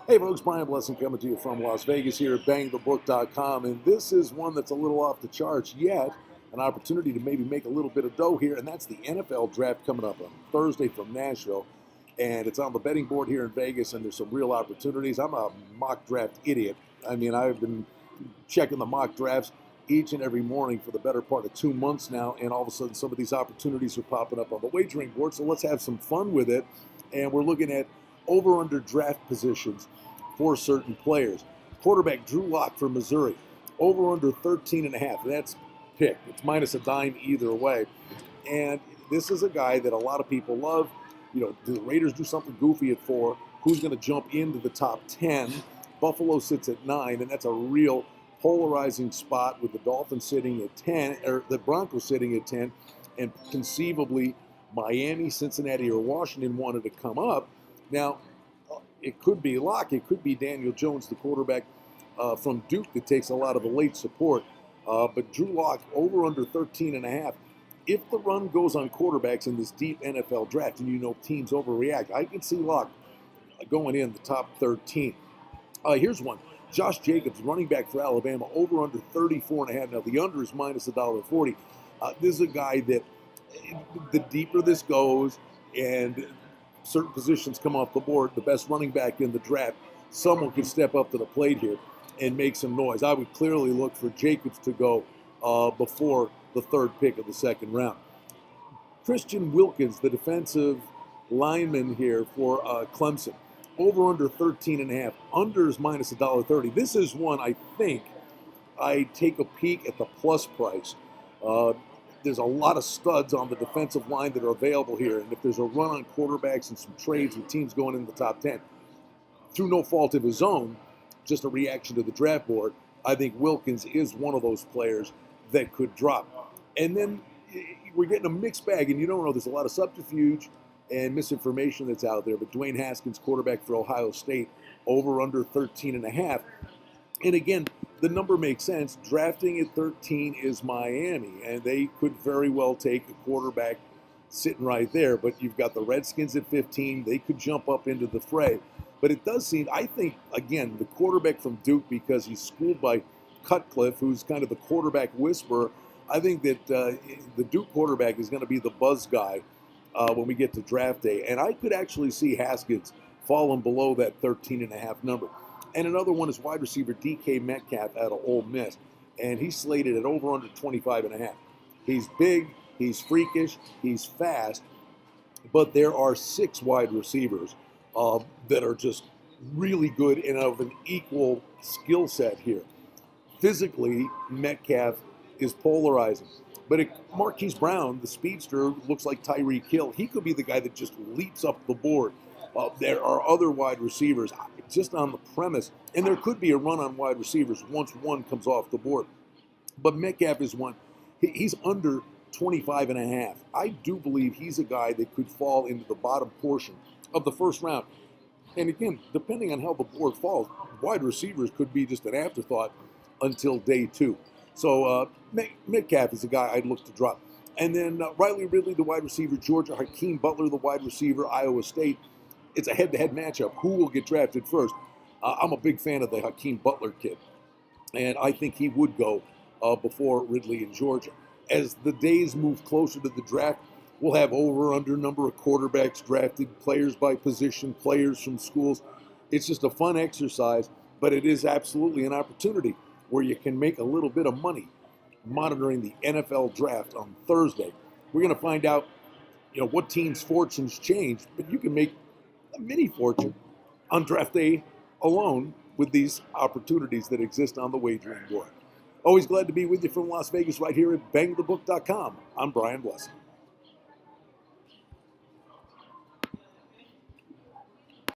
Hey folks, Brian Blessing coming to you from Las Vegas here at bangthebook.com, and this is one that's a little off the charts yet, an opportunity to maybe make a little bit of dough here, and that's the NFL draft coming up on Thursday from Nashville, and it's on the betting board here in Vegas, and there's some real opportunities. I'm a mock draft idiot. I mean, I've been checking the mock drafts each and every morning for the better part of 2 months now, and all of a sudden some of these opportunities are popping up on the wagering board, so let's have some fun with it, and we're looking at over-under draft positions for certain players. Quarterback Drew Lock for Missouri, over-under 13.5. That's picked. It's minus a dime either way. And this is a guy that a lot of people love. You know, do the Raiders do something goofy at 4? Who's going to jump into the top 10? Buffalo sits at 9, and that's a real polarizing spot with the Dolphins sitting at 10, or the Broncos sitting at 10, and conceivably Miami, Cincinnati, or Washington wanted to come up. Now, it could be Locke. It could be Daniel Jones, the quarterback from Duke that takes a lot of the late support. But Drew Lock, over under 13.5. If the run goes on quarterbacks in this deep NFL draft, and you know teams overreact, I can see Lock going in the top 13. Here's one. Josh Jacobs, running back for Alabama, over under 34.5. Now, the under is minus $1.40. This is a guy that the deeper this goes and certain positions come off the board, the best running back in the draft, someone can step up to the plate here and make some noise. I would clearly look for Jacobs to go before the third pick of the second round. Christian Wilkins, the defensive lineman here for Clemson, over under 13.5. Under is minus $1.30. This is one I think I take a peek at the plus price. There's a lot of studs on the defensive line that are available here. And if there's a run on quarterbacks and some trades with teams going in the top 10, through no fault of his own, just a reaction to the draft board, I think Wilkins is one of those players that could drop. And then we're getting a mixed bag, and you don't know. There's a lot of subterfuge and misinformation that's out there. But Dwayne Haskins, quarterback for Ohio State, over under 13.5. And again, the number makes sense. Drafting at 13 is Miami, and they could very well take a quarterback sitting right there. But you've got the Redskins at 15. They could jump up into the fray. But it does seem, I think, again, the quarterback from Duke, because he's schooled by Cutcliffe, who's kind of the quarterback whisperer, I think that the Duke quarterback is going to be the buzz guy when we get to draft day. And I could actually see Haskins falling below that 13.5 number. And another one is wide receiver DK Metcalf out of Ole Miss. And he's slated at over under 25.5. He's big, he's freakish, he's fast, but there are 6 wide receivers that are just really good and of an equal skill set here. Physically, Metcalf is polarizing. But Marquise Brown, the speedster, looks like Tyreek Hill. He could be the guy that just leaps up the board. There are other wide receivers just on the premise, and there could be a run on wide receivers once one comes off the board. But Metcalf is one. He's under 25.5. I do believe he's a guy that could fall into the bottom portion of the first round. And again, depending on how the board falls, wide receivers could be just an afterthought until day 2. So Metcalf is a guy I'd look to drop. And then Riley Ridley, the wide receiver, Georgia. Hakeem Butler, the wide receiver, Iowa State. It's a head-to-head matchup. Who will get drafted first? I'm a big fan of the Hakeem Butler kid, and I think he would go before Ridley in Georgia. As the days move closer to the draft, we'll have over/under number of quarterbacks drafted, players by position, players from schools. It's just a fun exercise, but it is absolutely an opportunity where you can make a little bit of money monitoring the NFL draft on Thursday. We're going to find out, what teams' fortunes change, but you can make a mini fortune on draft day alone with these opportunities that exist on the wagering board. Always glad to be with you from Las Vegas right here at bangthebook.com. I'm Brian Blessing.